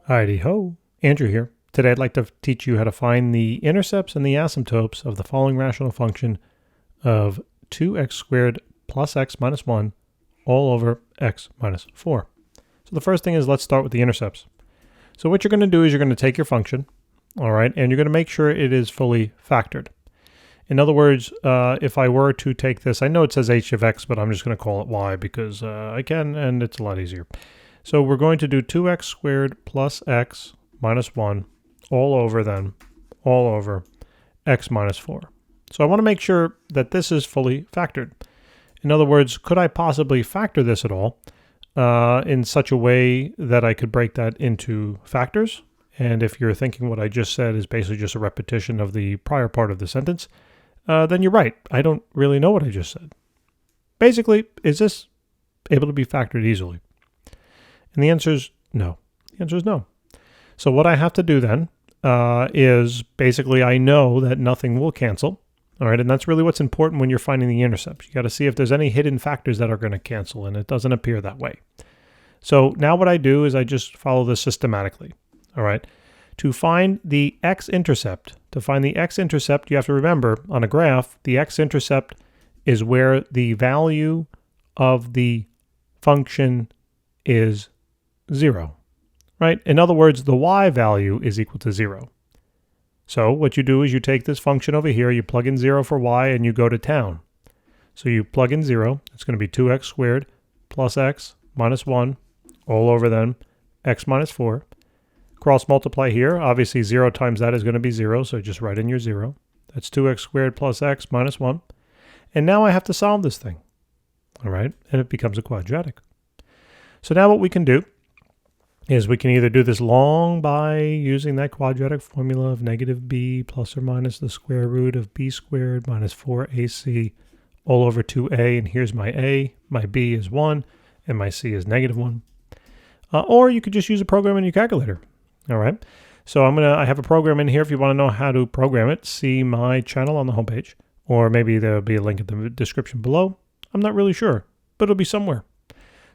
Heidi ho, Andrew here. Today I'd like to teach you how to find the intercepts and the asymptotes of the following rational function of 2x squared plus x minus 1 all over x minus 4. So the first thing is, let's start with the intercepts. So what you're going to do is you're going to take your function, all right, and you're going to make sure it is fully factored. In other words, if I were to take this, I know it says h of x, but I'm just going to call it y because I can, and it's a lot easier. So we're going to do 2x squared plus x minus 1 all over x minus 4. So I want to make sure that this is fully factored. In other words, could I possibly factor this at all in such a way that I could break that into factors? And if you're thinking what I just said is basically just a repetition of the prior part of the sentence, then you're right. I don't really know what I just said. Basically, is this able to be factored easily? And the answer is no. The answer is no. So what I have to do then is basically I know that nothing will cancel. All right, and that's really what's important when you're finding the intercepts. You got to see if there's any hidden factors that are going to cancel, and it doesn't appear that way. So now what I do is I just follow this systematically. All right, to find the x-intercept, you have to remember on a graph, the x-intercept is where the value of the function is 0, right? In other words, the y value is equal to 0. So what you do is you take this function over here, you plug in 0 for y, and you go to town. So you plug in 0, it's going to be 2x squared plus x minus 1 all over then x minus 4. Cross multiply here, obviously 0 times that is going to be 0, so just write in your 0. That's 2x squared plus x minus 1. And now I have to solve this thing, all right? And it becomes a quadratic. So now what we can do is we can either do this long by using that quadratic formula of negative b plus or minus the square root of b squared minus 4ac all over 2a, and here's my a, my b is 1, and my c is negative 1. Or you could just use a program in your calculator, all right? So I have a program in here. If you want to know how to program it, see my channel on the homepage, or maybe there'll be a link in the description below. I'm not really sure, but it'll be somewhere.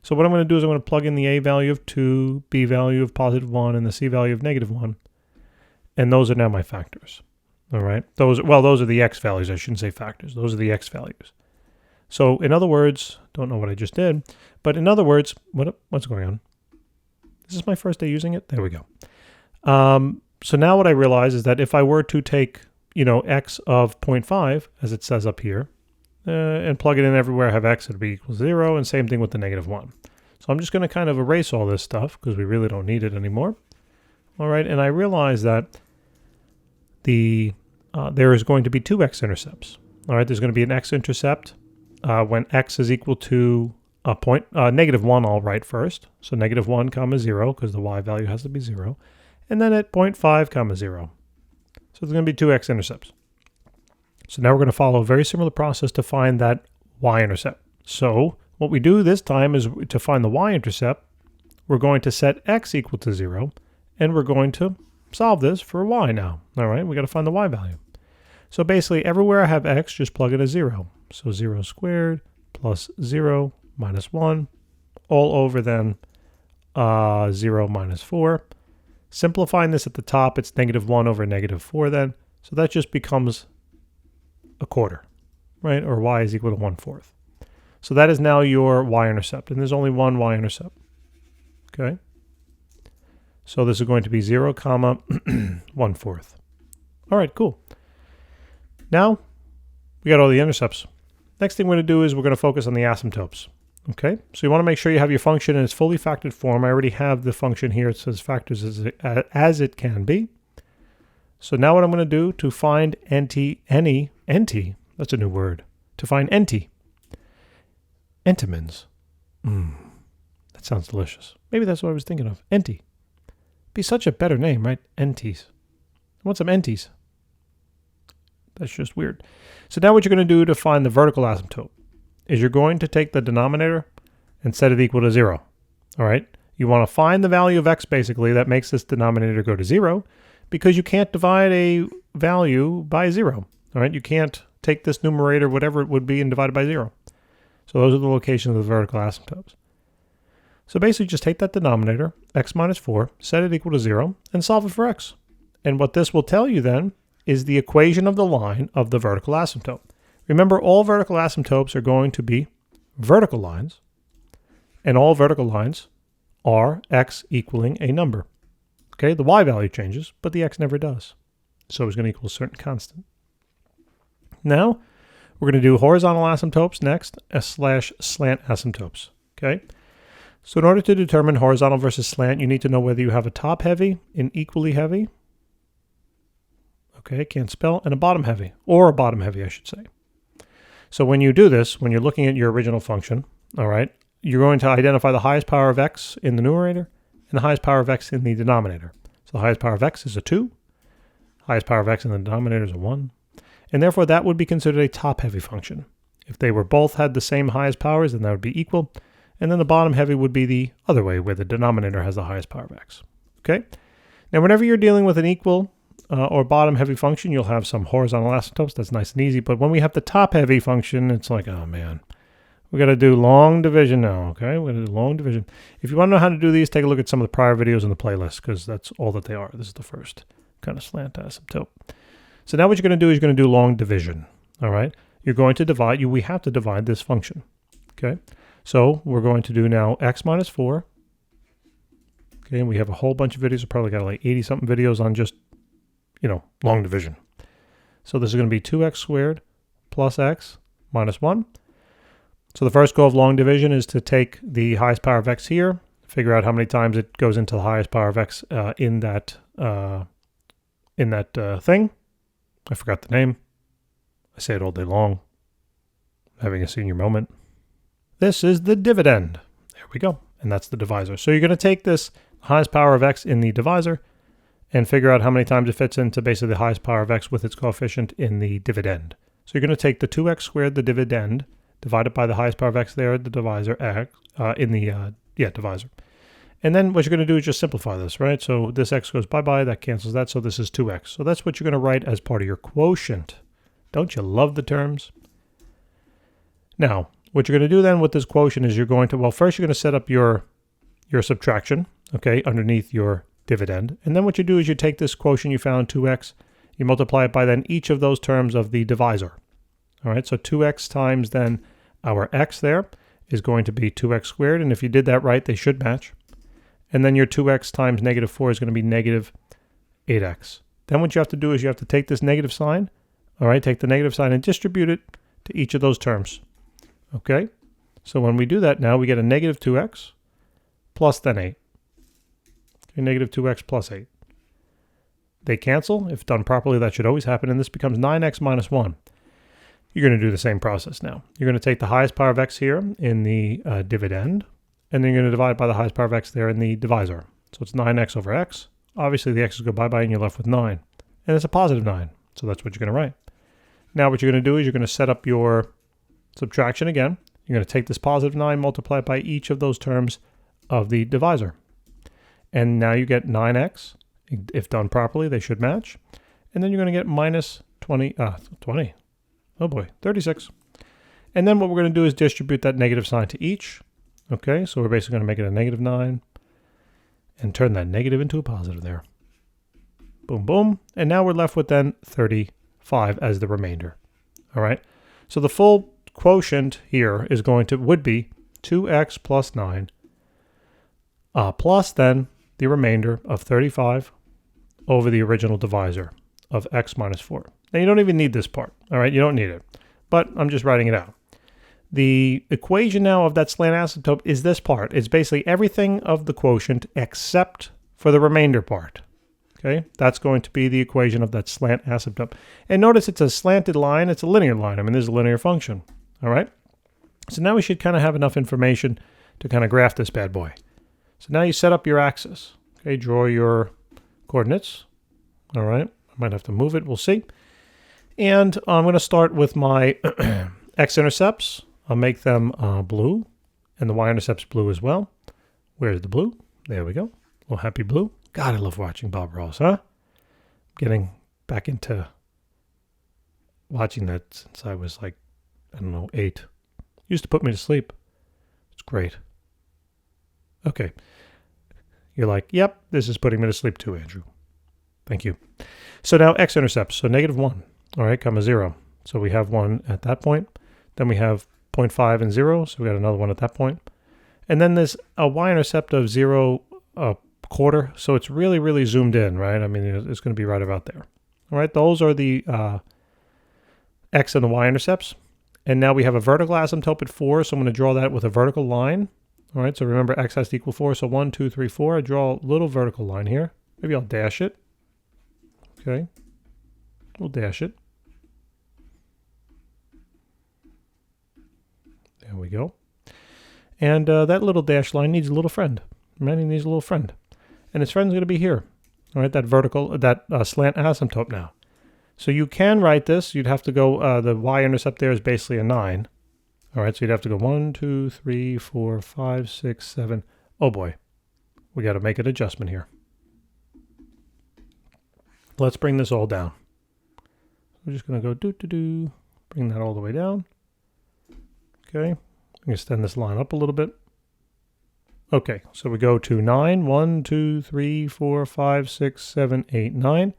So what I'm going to do is I'm going to plug in the a value of 2, b value of positive 1, and the c value of negative 1. And those are now my factors. All right. Those are the x values. I shouldn't say factors. Those are the x values. So in other words, don't know what I just did, but in other words, what's going on? This is my first day using it. There we go. So now what I realize is that if I were to take, x of 0.5, as it says up here, and plug it in everywhere I have x, it'll be equal to 0, and same thing with the negative 1. So I'm just going to kind of erase all this stuff because we really don't need it anymore. All right, and I realize that there is going to be two x-intercepts. All right, there's going to be an x-intercept when x is equal to negative 1 I'll write first. So negative 1 comma 0 because the y value has to be 0. And then at 0.5 comma 0. So there's going to be two x-intercepts. So now we're going to follow a very similar process to find that y-intercept. So what we do this time is to find the y-intercept, we're going to set x equal to 0, and we're going to solve this for y now. All right, we got to find the y value. So basically everywhere I have x, just plug in a 0. So 0 squared plus 0 minus 1 all over then 0 minus 4. Simplifying this at the top, it's negative 1 over negative 4 then. So that just becomes a quarter, right? Or y is equal to 1/4. So that is now your y-intercept, and there's only one y-intercept, okay? So this is going to be 0 comma 1/4. All right, cool. Now we got all the intercepts. Next thing we're going to do is we're going to focus on the asymptotes, okay? So you want to make sure you have your function in its fully factored form. I already have the function here. It says factors as it can be. So now what I'm going to do to find that's a new word, to find entimins. That sounds delicious. Maybe that's what I was thinking of. Be such a better name, right? Enties. I want some enties. That's just weird. So now what you're going to do to find the vertical asymptote is you're going to take the denominator and set it equal to 0. All right? You want to find the value of x basically that makes this denominator go to 0, because you can't divide a value by 0. All right, you can't take this numerator, whatever it would be, and divide it by 0. So those are the locations of the vertical asymptotes. So basically just take that denominator, x minus 4, set it equal to 0, and solve it for x. And what this will tell you then is the equation of the line of the vertical asymptote. Remember, all vertical asymptotes are going to be vertical lines, and all vertical lines are x equaling a number. Okay, the y value changes, but the x never does. So it's going to equal a certain constant. Now, we're going to do horizontal asymptotes next, /slant asymptotes. Okay, so in order to determine horizontal versus slant, you need to know whether you have a top heavy, an equally heavy, okay, can't spell, and a bottom heavy, or a bottom heavy, I should say. So when you do this, when you're looking at your original function, all right, you're going to identify the highest power of x in the numerator and the highest power of x in the denominator. So the highest power of x is a 2, highest power of x in the denominator is a 1, and therefore that would be considered a top-heavy function. If they were both had the same highest powers, then that would be equal, and then the bottom-heavy would be the other way, where the denominator has the highest power of x. Okay? Now, whenever you're dealing with an equal or bottom-heavy function, you'll have some horizontal asymptotes. That's nice and easy, but when we have the top-heavy function, it's like, oh man, we got to do long division now, okay? We're going to do long division. If you want to know how to do these, take a look at some of the prior videos in the playlist, because that's all that they are. This is the first kind of slant asymptote. So now what you're going to do is you're going to do long division, all right? You're going to divide, we have to divide this function, okay? So we're going to do now x minus 4, okay? And we have a whole bunch of videos. We've probably got like 80-something videos on just, you know, long division. So this is going to be 2x squared plus x minus 1. So the first goal of long division is to take the highest power of x here, figure out how many times it goes into the highest power of x in that thing. I forgot the name. I say it all day long. I'm having a senior moment. This is the dividend. There we go. And that's the divisor. So you're going to take this highest power of x in the divisor and figure out how many times it fits into basically the highest power of x with its coefficient in the dividend. So you're going to take the 2x squared, the dividend, divided by the highest power of x there, the divisor, x, divisor. And then what you're going to do is just simplify this, right? So this x goes bye-bye, that cancels that, so this is 2x. So that's what you're going to write as part of your quotient. Don't you love the terms? Now, what you're going to do then with this quotient is you're going to, well, first you're going to set up your subtraction, okay, underneath your dividend. And then what you do is you take this quotient you found, 2x, you multiply it by then each of those terms of the divisor. All right, so 2x times then our x there is going to be 2x squared. And if you did that right, they should match. And then your 2x times negative 4 is going to be negative 8x. Then what you have to do is you have to take this negative sign, all right, take the negative sign and distribute it to each of those terms. Okay, so when we do that now, we get a negative 2x plus then 8. Okay, negative 2x plus 8. They cancel. If done properly, that should always happen. And this becomes 9x minus 1. You're going to do the same process now. You're going to take the highest power of x here in the dividend, and then you're going to divide by the highest power of x there in the divisor. So it's 9x over x. Obviously, the x's go bye-bye, and you're left with 9. And it's a positive 9, so that's what you're going to write. Now what you're going to do is you're going to set up your subtraction again. You're going to take this positive 9, multiply it by each of those terms of the divisor. And now you get 9x. If done properly, they should match. And then you're going to get minus 20. Oh boy, 36. And then what we're going to do is distribute that negative sign to each. Okay, so we're basically going to make it a negative 9 and turn that negative into a positive there. Boom, boom. And now we're left with then 35 as the remainder. All right, so the full quotient here is would be 2x plus 9 plus then the remainder of 35 over the original divisor of x minus 4. Now, you don't even need this part, all right? You don't need it, but I'm just writing it out. The equation now of that slant asymptote is this part. It's basically everything of the quotient except for the remainder part, okay? That's going to be the equation of that slant asymptote. And notice it's a slanted line. It's a linear line. I mean, this is a linear function, all right? So now we should kind of have enough information to kind of graph this bad boy. So now you set up your axis, okay? Draw your coordinates, all right? I might have to move it. We'll see. And I'm going to start with my x-intercepts. I'll make them blue, and the y-intercepts blue as well. Where's the blue? There we go. Little happy blue. God, I love watching Bob Ross, huh? Getting back into watching that since I was like, I don't know, 8. Used to put me to sleep. It's great. Okay. You're like, yep, this is putting me to sleep too, Andrew. Thank you. So now x-intercepts, so -1, all right, comma 0. So we have 1 at that point. Then we have 0.5 and 0, so we got another 1 at that point. And then there's a y-intercept of 0, a quarter, so it's really, really zoomed in, right? I mean, it's going to be right about there. All right, those are the x and the y-intercepts. And now we have a vertical asymptote at 4, so I'm going to draw that with a vertical line. All right, so remember x has to equal 4, so 1, 2, 3, 4. I draw a little vertical line here. Maybe I'll dash it. Okay, we'll dash it. There we go. And that little dash line needs a little friend. Right? It needs a little friend. And its friend's going to be here. All right, that vertical, that slant asymptote now. So you can write this. You'd have to go, the y-intercept there is basically a 9. All right, so you'd have to go 1, 2, 3, 4, 5, 6, 7. Oh boy, we got to make an adjustment here. Let's bring this all down. We're just going to go bring that all the way down. Okay, extend this line up a little bit. Okay, so we go to 9, 1, 2, 3, 4, 5, 6, 7, 8, 9.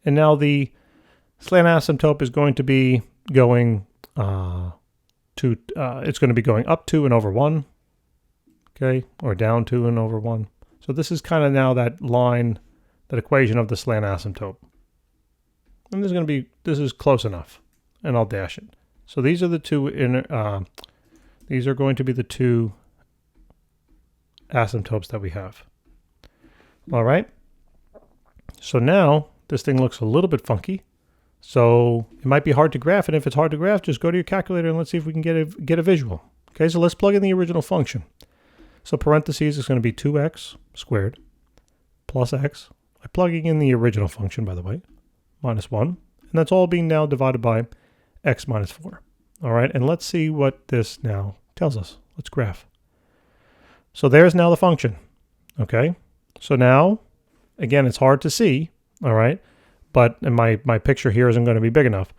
And now the slant asymptote is going to be going it's going to be going up 2 and over 1. Okay, or down 2 and over 1. So this is kind of now that line, that equation of the slant asymptote. And this is close enough. And I'll dash it. So these are the two these are going to be the two asymptotes that we have. All right. So now this thing looks a little bit funky. So it might be hard to graph. And if it's hard to graph, just go to your calculator and let's see if we can get a visual. Okay, so let's plug in the original function. So parentheses is going to be 2x squared plus x. I'm plugging in the original function, by the way, minus 1. And that's all being now divided by x minus 4. All right, and let's see what this now tells us. Let's graph. So there's now the function. Okay, so now, again, it's hard to see, all right, but my picture here isn't going to be big enough.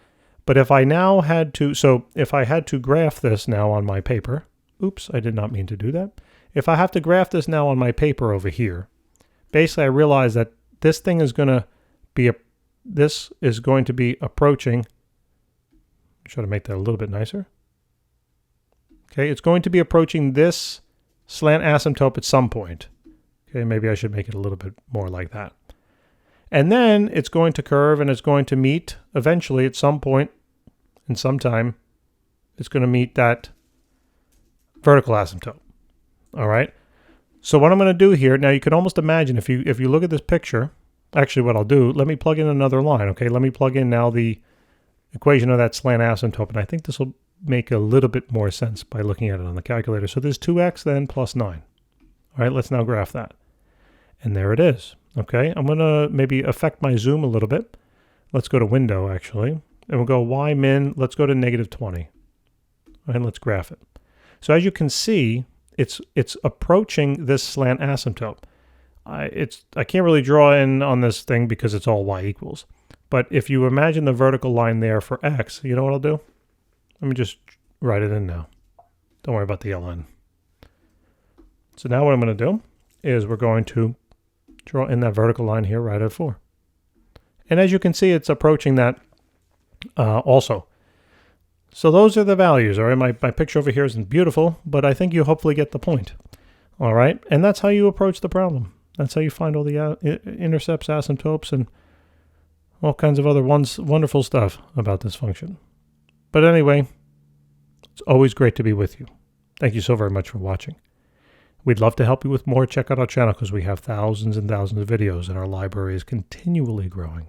But if I now had to, so if I had to graph this now on my paper, oops, I did not mean to do that. If I have to graph this now on my paper over here, basically I realize that this thing is going to be, this is going to be approaching, try to make that a little bit nicer. Okay, it's going to be approaching this slant asymptote at some point. Okay, maybe I should make it a little bit more like that. And then it's going to curve and it's going to meet eventually at some point in some time, it's going to meet that vertical asymptote. All right. So what I'm going to do here, now you can almost imagine if you look at this picture, actually what I'll do, let me plug in another line. Okay, let me plug in now the equation of that slant asymptote, and I think this will make a little bit more sense by looking at it on the calculator. So there's 2x then plus 9. All right, let's now graph that. And there it is. Okay, I'm going to maybe affect my zoom a little bit. Let's go to window, actually. And we'll go y min, let's go to -20. And let's graph it. So as you can see, it's approaching this slant asymptote. I can't really draw in on this thing because it's all y equals. But if you imagine the vertical line there for x, you know what I'll do? Let me just write it in now. Don't worry about the ln. So now what I'm going to do is we're going to draw in that vertical line here right at 4. And as you can see, it's approaching that also. So those are the values. All right, my picture over here isn't beautiful, but I think you hopefully get the point. All right, and that's how you approach the problem. That's how you find all the intercepts, asymptotes, and all kinds of other wonderful stuff about this function. But anyway, it's always great to be with you. Thank you so very much for watching. We'd love to help you with more. Check out our channel because we have thousands and thousands of videos and our library is continually growing.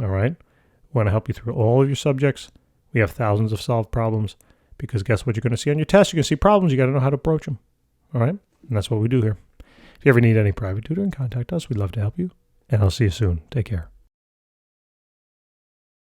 All right? We want to help you through all of your subjects. We have thousands of solved problems because guess what you're going to see on your test? You're going to see problems. You got to know how to approach them. All right? And that's what we do here. If you ever need any private tutoring, contact us. We'd love to help you. And I'll see you soon. Take care.